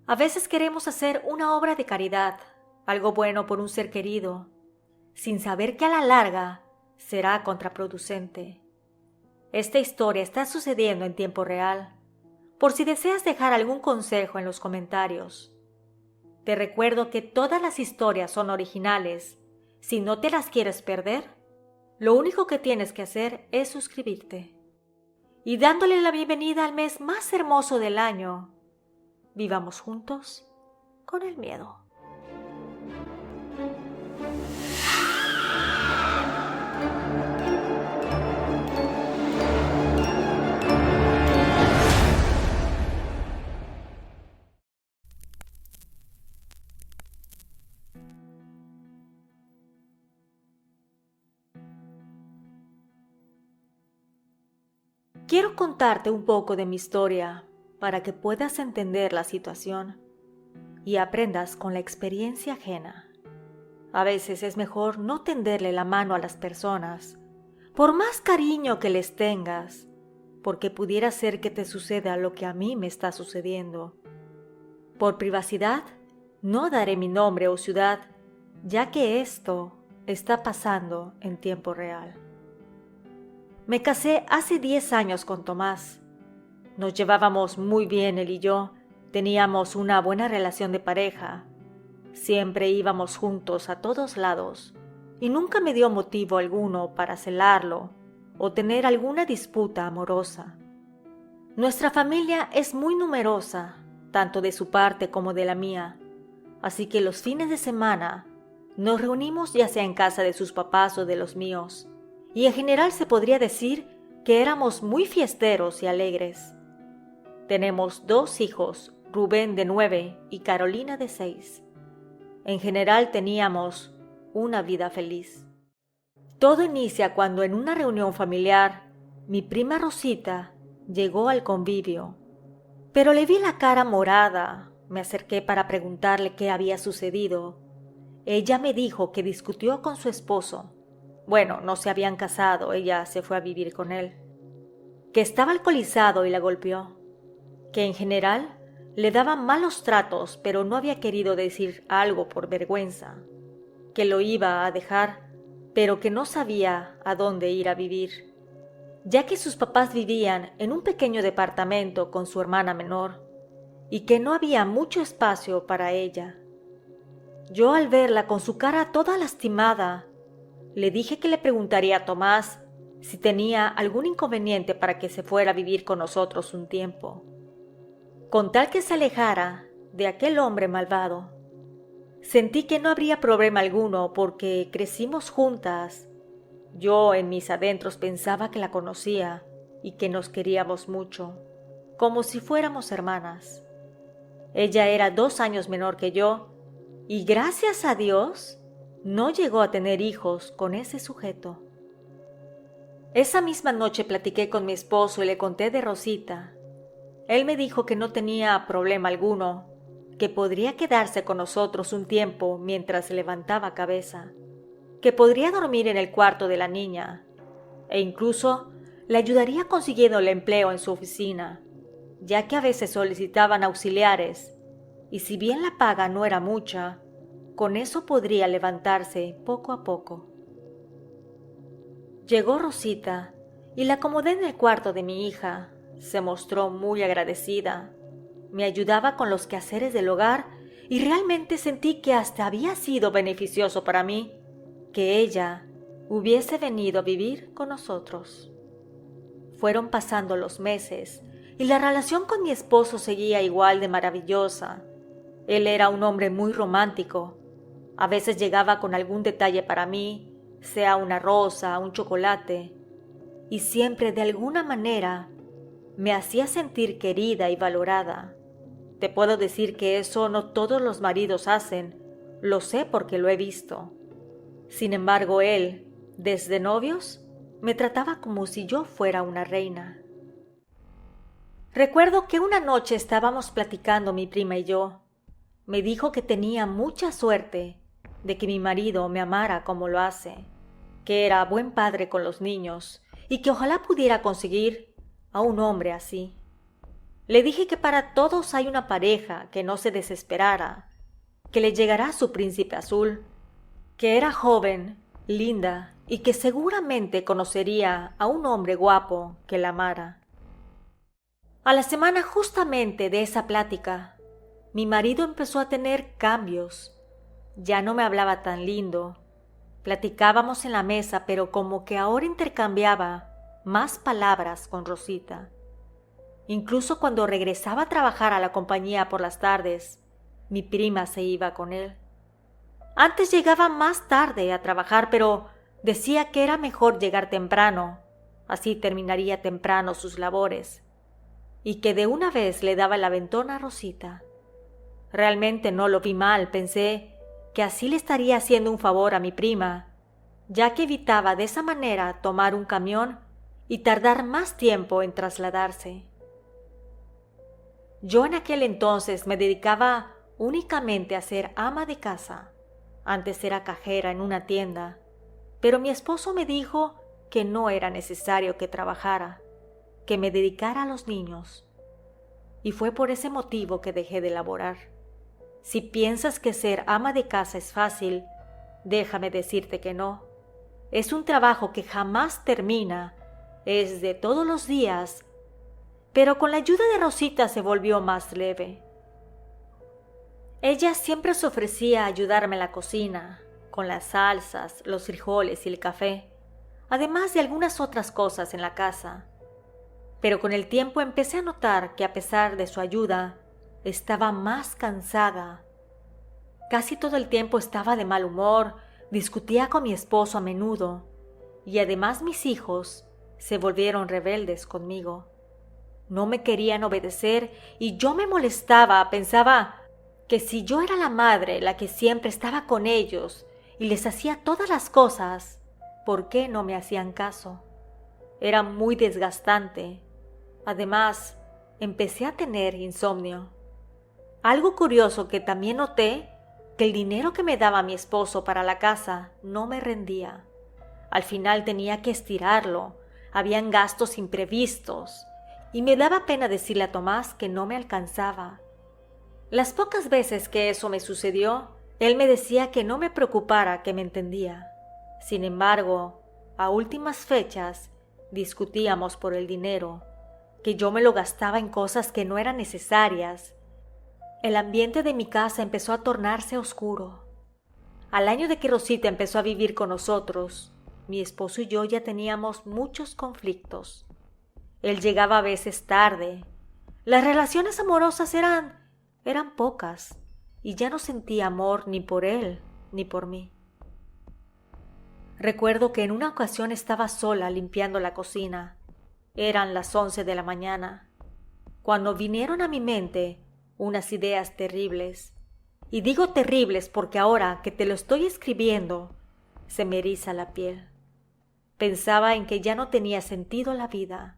A veces queremos hacer una obra de caridad, algo bueno por un ser querido, sin saber que a la larga será contraproducente. Esta historia está sucediendo en tiempo real, por si deseas dejar algún consejo en los comentarios. Te recuerdo que todas las historias son originales. Si no te las quieres perder, lo único que tienes que hacer es suscribirte. Y dándole la bienvenida al mes más hermoso del año, vivamos juntos con el miedo. Quiero contarte un poco de mi historia para que puedas entender la situación y aprendas con la experiencia ajena. A veces es mejor no tenderle la mano a las personas, por más cariño que les tengas, porque pudiera ser que te suceda lo que a mí me está sucediendo. Por privacidad, no daré mi nombre o ciudad, ya que esto está pasando en tiempo real. Me casé hace 10 años con Tomás. Nos llevábamos muy bien él y yo, teníamos una buena relación de pareja. Siempre íbamos juntos a todos lados y nunca me dio motivo alguno para celarlo o tener alguna disputa amorosa. Nuestra familia es muy numerosa, tanto de su parte como de la mía, así que los fines de semana nos reunimos ya sea en casa de sus papás o de los míos, y en general se podría decir que éramos muy fiesteros y alegres. Tenemos 2 hijos, Rubén de 9 y Carolina de 6. En general teníamos una vida feliz. Todo inicia cuando en una reunión familiar, mi prima Rosita llegó al convivio, pero le vi la cara morada. Me acerqué para preguntarle qué había sucedido. Ella me dijo que discutió con su esposo. Bueno, no se habían casado, ella se fue a vivir con él. Que estaba alcoholizado y la golpeó. Que en general le daba malos tratos, pero no había querido decir algo por vergüenza. Que lo iba a dejar, pero que no sabía a dónde ir a vivir, ya que sus papás vivían en un pequeño departamento con su hermana menor, y que no había mucho espacio para ella. Yo, al verla con su cara toda lastimada, le dije que le preguntaría a Tomás si tenía algún inconveniente para que se fuera a vivir con nosotros un tiempo, con tal que se alejara de aquel hombre malvado. Sentí que no habría problema alguno porque crecimos juntas. Yo en mis adentros pensaba que la conocía y que nos queríamos mucho, como si fuéramos hermanas. Ella era 2 años menor que yo y gracias a Dios no llegó a tener hijos con ese sujeto. Esa misma noche platiqué con mi esposo y le conté de Rosita. Él me dijo que no tenía problema alguno, que podría quedarse con nosotros un tiempo mientras levantaba cabeza, que podría dormir en el cuarto de la niña, e incluso le ayudaría consiguiendo el empleo en su oficina, ya que a veces solicitaban auxiliares, y si bien la paga no era mucha, con eso podría levantarse poco a poco. Llegó Rosita y la acomodé en el cuarto de mi hija. Se mostró muy agradecida. Me ayudaba con los quehaceres del hogar y realmente sentí que hasta había sido beneficioso para mí que ella hubiese venido a vivir con nosotros. Fueron pasando los meses y la relación con mi esposo seguía igual de maravillosa. Él era un hombre muy romántico. A veces llegaba con algún detalle para mí, sea una rosa, un chocolate, y siempre de alguna manera me hacía sentir querida y valorada. Te puedo decir que eso no todos los maridos hacen, lo sé porque lo he visto. Sin embargo, él, desde novios, me trataba como si yo fuera una reina. Recuerdo que una noche estábamos platicando mi prima y yo. Me dijo que tenía mucha suerte de que mi marido me amara como lo hace, que era buen padre con los niños y que ojalá pudiera conseguir a un hombre así. Le dije que para todos hay una pareja, que no se desesperara, que le llegará su príncipe azul, que era joven, linda y que seguramente conocería a un hombre guapo que la amara. A la semana justamente de esa plática, mi marido empezó a tener cambios. Ya no me hablaba tan lindo. Platicábamos en la mesa, pero como que ahora intercambiaba más palabras con Rosita. Incluso cuando regresaba a trabajar a la compañía por las tardes, mi prima se iba con él. Antes llegaba más tarde a trabajar, pero decía que era mejor llegar temprano, así terminaría temprano sus labores, y que de una vez le daba el aventón a Rosita. Realmente no lo vi mal, pensé que así le estaría haciendo un favor a mi prima, ya que evitaba de esa manera tomar un camión y tardar más tiempo en trasladarse. Yo en aquel entonces me dedicaba únicamente a ser ama de casa. Antes era cajera en una tienda, pero mi esposo me dijo que no era necesario que trabajara, que me dedicara a los niños. Y fue por ese motivo que dejé de laborar. Si piensas que ser ama de casa es fácil, déjame decirte que no. Es un trabajo que jamás termina, es de todos los días, pero con la ayuda de Rosita se volvió más leve. Ella siempre se ofrecía a ayudarme en la cocina, con las salsas, los frijoles y el café, además de algunas otras cosas en la casa. Pero con el tiempo empecé a notar que a pesar de su ayuda, estaba más cansada. Casi todo el tiempo estaba de mal humor, discutía con mi esposo a menudo, y además mis hijos se volvieron rebeldes conmigo. No me querían obedecer y yo me molestaba, pensaba que si yo era la madre la que siempre estaba con ellos y les hacía todas las cosas, ¿por qué no me hacían caso? Era muy desgastante. Además, empecé a tener insomnio. Algo curioso que también noté, que el dinero que me daba mi esposo para la casa no me rendía. Al final tenía que estirarlo, habían gastos imprevistos, y me daba pena decirle a Tomás que no me alcanzaba. Las pocas veces que eso me sucedió, él me decía que no me preocupara, que me entendía. Sin embargo, a últimas fechas, discutíamos por el dinero, que yo me lo gastaba en cosas que no eran necesarias. El ambiente de mi casa empezó a tornarse oscuro. Al año de que Rosita empezó a vivir con nosotros, mi esposo y yo ya teníamos muchos conflictos. Él llegaba a veces tarde. Las relaciones amorosas eran pocas, y ya no sentía amor ni por él ni por mí. Recuerdo que en una ocasión estaba sola limpiando la cocina. Eran las 11 de la mañana, cuando vinieron a mi mente unas ideas terribles. Y digo terribles porque ahora que te lo estoy escribiendo, se me eriza la piel. Pensaba en que ya no tenía sentido la vida,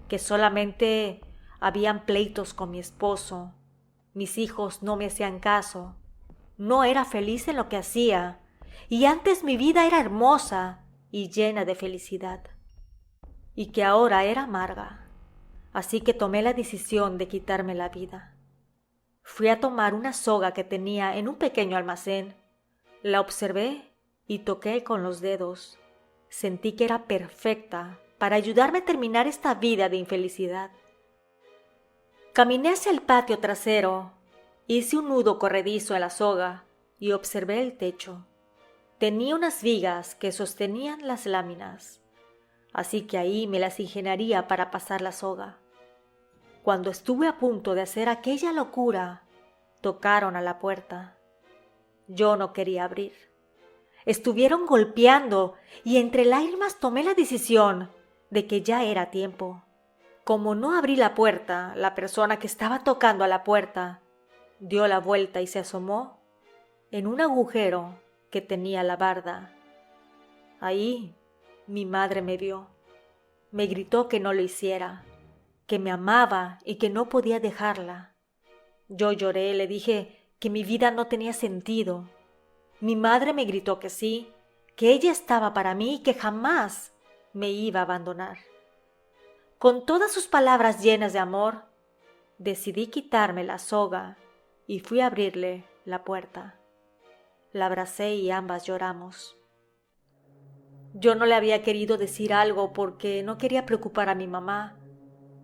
que solamente habían pleitos con mi esposo, mis hijos no me hacían caso, no era feliz en lo que hacía, y antes mi vida era hermosa y llena de felicidad, y que ahora era amarga. Así que tomé la decisión de quitarme la vida. Fui a tomar una soga que tenía en un pequeño almacén, la observé y toqué con los dedos. Sentí que era perfecta para ayudarme a terminar esta vida de infelicidad. Caminé hacia el patio trasero, hice un nudo corredizo en la soga y observé el techo. Tenía unas vigas que sostenían las láminas, así que ahí me las ingeniaría para pasar la soga. Cuando estuve a punto de hacer aquella locura, tocaron a la puerta. Yo no quería abrir. Estuvieron golpeando y entre lágrimas tomé la decisión de que ya era tiempo. Como no abrí la puerta, la persona que estaba tocando a la puerta dio la vuelta y se asomó en un agujero que tenía la barda. Ahí mi madre me vio. Me gritó que no lo hiciera, que me amaba y que no podía dejarla. Yo lloré, le dije que mi vida no tenía sentido. Mi madre me gritó que sí, que ella estaba para mí y que jamás me iba a abandonar. Con todas sus palabras llenas de amor, Decidí quitarme la soga y fui a abrirle la puerta. La abracé y ambas lloramos. Yo no le había querido decir algo porque no quería preocupar a mi mamá,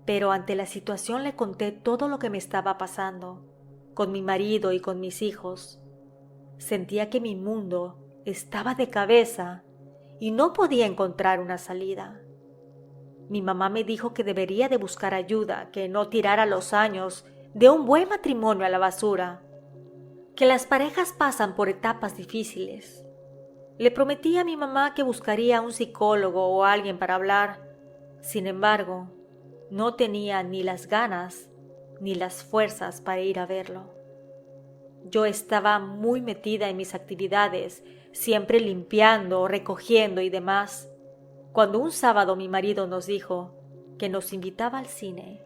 pero ante la situación le conté todo lo que me estaba pasando, con mi marido y con mis hijos. Sentía que mi mundo estaba de cabeza y no podía encontrar una salida. Mi mamá me dijo que debería de buscar ayuda, que no tirara los años de un buen matrimonio a la basura, que las parejas pasan por etapas difíciles. Le prometí a mi mamá que buscaría un psicólogo o alguien para hablar. Sin embargo, no tenía ni las ganas ni las fuerzas para ir a verlo. Yo estaba muy metida en mis actividades, siempre limpiando, recogiendo y demás, cuando un sábado mi marido nos dijo que nos invitaba al cine.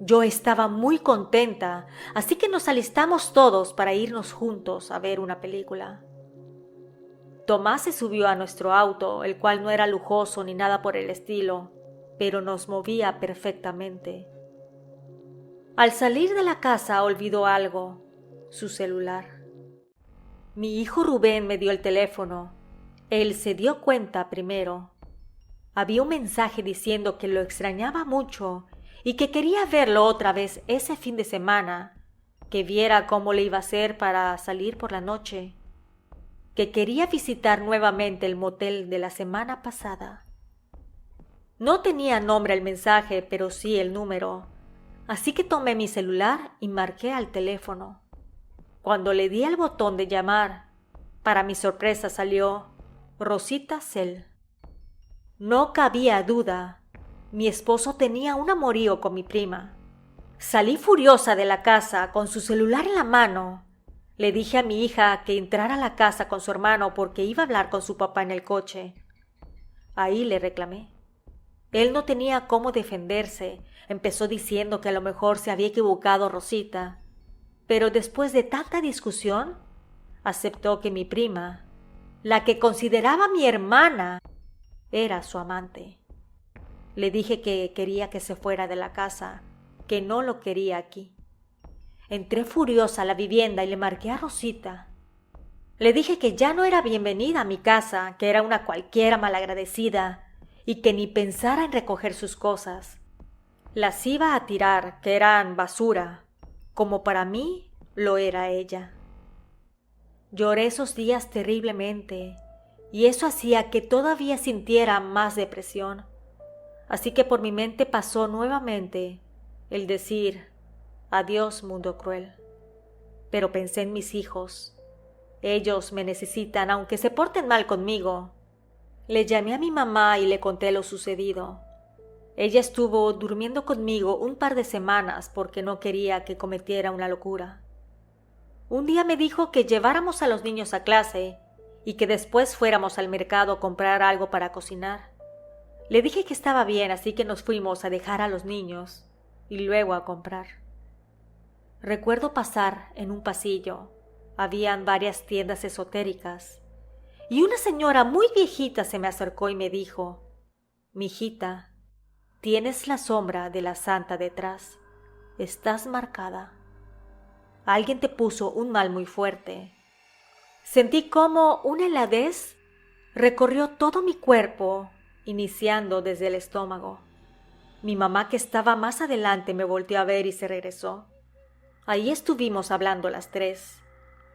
Yo estaba muy contenta, así que nos alistamos todos para irnos juntos a ver una película. Tomás se subió a nuestro auto, el cual no era lujoso ni nada por el estilo, pero nos movía perfectamente. Al salir de la casa olvidó algo, su celular. Mi hijo Rubén me dio el teléfono. Él se dio cuenta primero. Había un mensaje diciendo que lo extrañaba mucho y que quería verlo otra vez ese fin de semana, que viera cómo le iba a hacer para salir por la noche, que quería visitar nuevamente el motel de la semana pasada. No tenía nombre el mensaje, pero sí el número, así que tomé mi celular y marqué al teléfono. Cuando le di al botón de llamar, para mi sorpresa salió Rosita Cel. No cabía duda, mi esposo tenía un amorío con mi prima. Salí furiosa de la casa con su celular en la mano. Le dije a mi hija que entrara a la casa con su hermano porque iba a hablar con su papá en el coche. Ahí le reclamé. Él no tenía cómo defenderse. Empezó diciendo que a lo mejor se había equivocado Rosita. Pero después de tanta discusión, aceptó que mi prima, la que consideraba mi hermana, era su amante. Le dije que quería que se fuera de la casa, que no lo quería aquí. Entré furiosa a la vivienda y le marqué a Rosita. Le dije que ya no era bienvenida a mi casa, que era una cualquiera malagradecida y que ni pensara en recoger sus cosas. Las iba a tirar, que eran basura, como para mí lo era ella. Lloré esos días terriblemente y eso hacía que todavía sintiera más depresión. Así que por mi mente pasó nuevamente el decir adiós mundo cruel. Pero pensé en mis hijos. Ellos me necesitan aunque se porten mal conmigo. Le llamé a mi mamá y le conté lo sucedido. Ella estuvo durmiendo conmigo un par de semanas porque no quería que cometiera una locura. Un día me dijo que lleváramos a los niños a clase y que después fuéramos al mercado a comprar algo para cocinar. Le dije que estaba bien, así que nos fuimos a dejar a los niños y luego a comprar. Recuerdo pasar en un pasillo. Habían varias tiendas esotéricas y una señora muy viejita se me acercó y me dijo: «Mijita, tienes la sombra de la santa detrás. Estás marcada. Alguien te puso un mal muy fuerte». Sentí como una heladez recorrió todo mi cuerpo, iniciando desde el estómago. Mi mamá, que estaba más adelante, me volteó a ver y se regresó. Ahí estuvimos hablando las tres.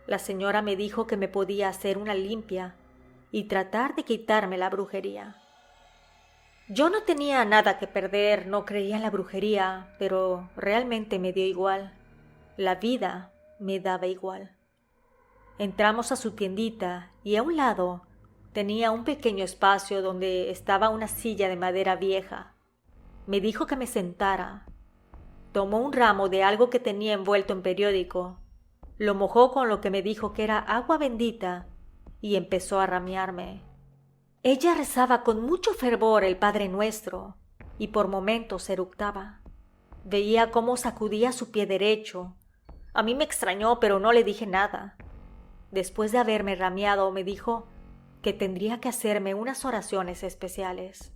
La señora me dijo que me podía hacer una limpia y tratar de quitarme la brujería. Yo no tenía nada que perder, no creía en la brujería, pero realmente me dio igual. La vida me daba igual. Entramos a su tiendita y a un lado tenía un pequeño espacio donde estaba una silla de madera vieja. Me dijo que me sentara. Tomó un ramo de algo que tenía envuelto en periódico, lo mojó con lo que me dijo que era agua bendita y empezó a ramearme. Ella rezaba con mucho fervor el Padre Nuestro y por momentos eructaba. Veía cómo sacudía su pie derecho. A mí me extrañó, pero no le dije nada. Después de haberme rameado, me dijo que tendría que hacerme unas oraciones especiales.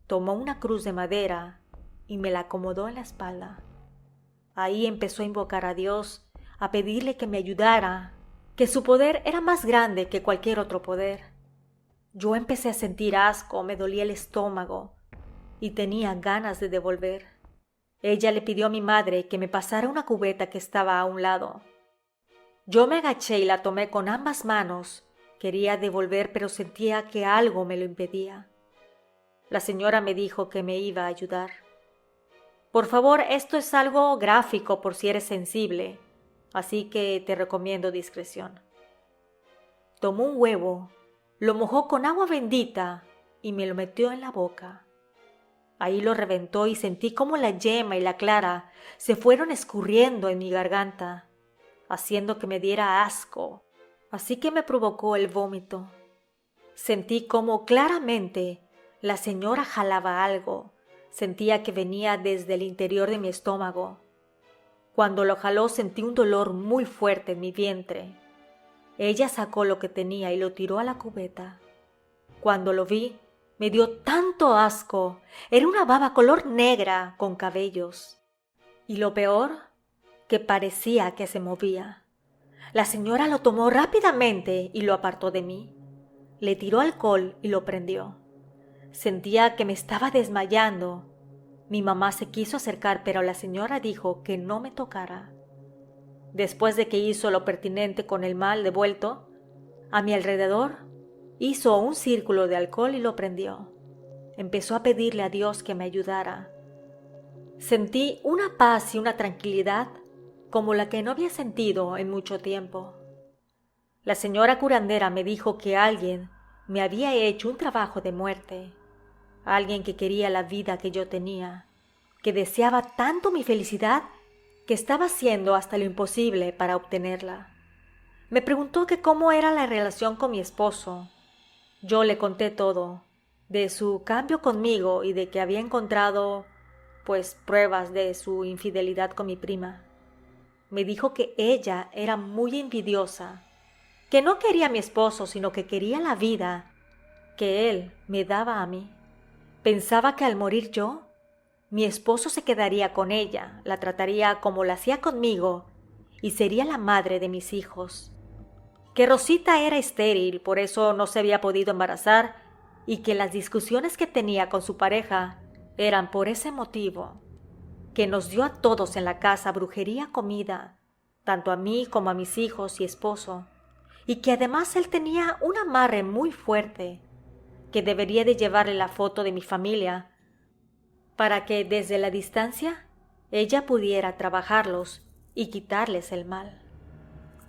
Tomó una cruz de madera y me la acomodó en la espalda. Ahí empezó a invocar a Dios, a pedirle que me ayudara, que su poder era más grande que cualquier otro poder. Yo empecé a sentir asco, me dolía el estómago y tenía ganas de devolver. Ella le pidió a mi madre que me pasara una cubeta que estaba a un lado. Yo me agaché y la tomé con ambas manos. Quería devolver, pero sentía que algo me lo impedía. La señora me dijo que me iba a ayudar. Por favor, esto es algo gráfico por si eres sensible, así que te recomiendo discreción. Tomó un huevo, lo mojó con agua bendita y me lo metió en la boca. Ahí lo reventó y sentí como la yema y la clara se fueron escurriendo en mi garganta, haciendo que me diera asco, así que me provocó el vómito. Sentí como claramente la señora jalaba algo, sentía que venía desde el interior de mi estómago. Cuando lo jaló sentí un dolor muy fuerte en mi vientre. Ella sacó lo que tenía y lo tiró a la cubeta. Cuando lo vi, me dio tanto asco. Era una baba color negra con cabellos. Y lo peor, que parecía que se movía. La señora lo tomó rápidamente y lo apartó de mí. Le tiró alcohol y lo prendió. Sentía que me estaba desmayando. Mi mamá se quiso acercar, pero la señora dijo que no me tocara. Después de que hizo lo pertinente con el mal devuelto, a mi alrededor hizo un círculo de alcohol y lo prendió. Empezó a pedirle a Dios que me ayudara. Sentí una paz y una tranquilidad como la que no había sentido en mucho tiempo. La señora curandera me dijo que alguien me había hecho un trabajo de muerte, alguien que quería la vida que yo tenía, que deseaba tanto mi felicidad que estaba haciendo hasta lo imposible para obtenerla. Me preguntó que cómo era la relación con mi esposo. Yo le conté todo, de su cambio conmigo y de que había encontrado, pruebas de su infidelidad con mi prima. Me dijo que ella era muy envidiosa, que no quería a mi esposo, sino que quería la vida que él me daba a mí. Pensaba que al morir yo, mi esposo se quedaría con ella, la trataría como la hacía conmigo y sería la madre de mis hijos. Que Rosita era estéril, por eso no se había podido embarazar, y que las discusiones que tenía con su pareja eran por ese motivo. Que nos dio a todos en la casa brujería comida, tanto a mí como a mis hijos y esposo, y que además él tenía un amarre muy fuerte, que debería de llevarle la foto de mi familia para que desde la distancia ella pudiera trabajarlos y quitarles el mal.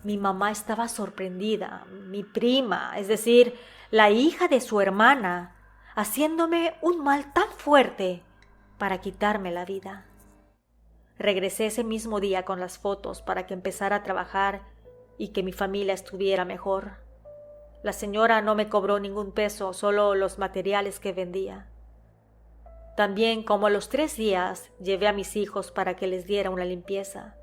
Mi mamá estaba sorprendida, mi prima, es decir, la hija de su hermana, haciéndome un mal tan fuerte para quitarme la vida. Regresé ese mismo día con las fotos para que empezara a trabajar y que mi familia estuviera mejor. La señora no me cobró ningún peso, solo los materiales que vendía. También, como a los 3 días, llevé a mis hijos para que les diera una limpieza.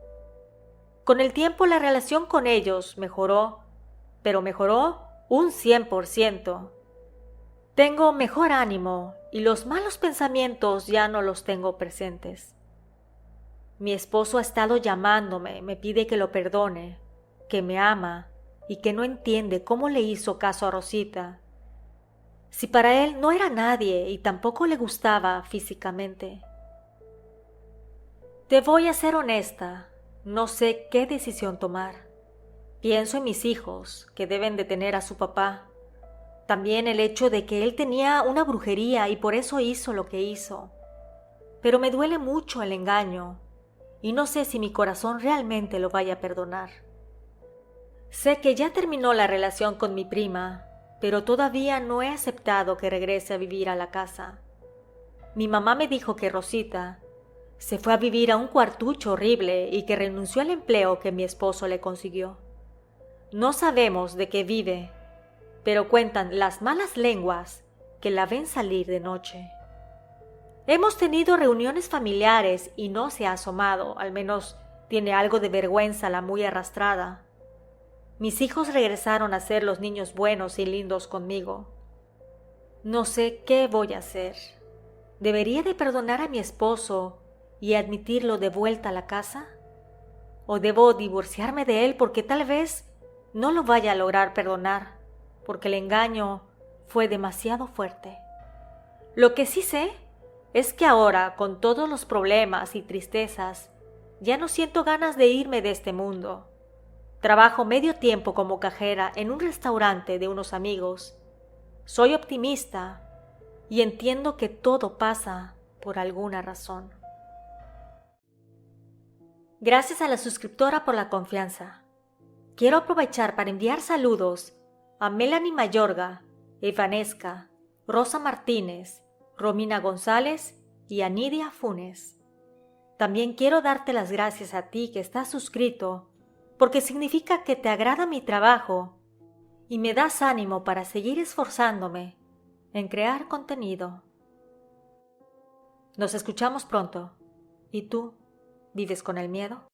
Con el tiempo la relación con ellos mejoró, pero mejoró un 100%. Tengo mejor ánimo y los malos pensamientos ya no los tengo presentes. Mi esposo ha estado llamándome, me pide que lo perdone, que me ama y que no entiende cómo le hizo caso a Rosita. Si para él no era nadie y tampoco le gustaba físicamente. Te voy a ser honesta, no sé qué decisión tomar. Pienso en mis hijos, que deben de tener a su papá. También el hecho de que él tenía una brujería y por eso hizo lo que hizo. Pero me duele mucho el engaño y no sé si mi corazón realmente lo vaya a perdonar. Sé que ya terminó la relación con mi prima, pero todavía no he aceptado que regrese a vivir a la casa. Mi mamá me dijo que Rosita se fue a vivir a un cuartucho horrible y que renunció al empleo que mi esposo le consiguió. No sabemos de qué vive, pero cuentan las malas lenguas que la ven salir de noche. Hemos tenido reuniones familiares y no se ha asomado, al menos tiene algo de vergüenza la muy arrastrada. Mis hijos regresaron a ser los niños buenos y lindos conmigo. No sé qué voy a hacer. ¿Debería de perdonar a mi esposo y admitirlo de vuelta a la casa? ¿O debo divorciarme de él porque tal vez no lo vaya a lograr perdonar, porque el engaño fue demasiado fuerte? Lo que sí sé es que ahora, con todos los problemas y tristezas, ya no siento ganas de irme de este mundo. Trabajo medio tiempo como cajera en un restaurante de unos amigos. Soy optimista y entiendo que todo pasa por alguna razón. Gracias a la suscriptora por la confianza. Quiero aprovechar para enviar saludos a Melanie Mayorga, Evanesca, Rosa Martínez, Romina González y a Nidia Funes. También quiero darte las gracias a ti que estás suscrito, porque significa que te agrada mi trabajo y me das ánimo para seguir esforzándome en crear contenido. Nos escuchamos pronto. ¿Y tú, vives con el miedo?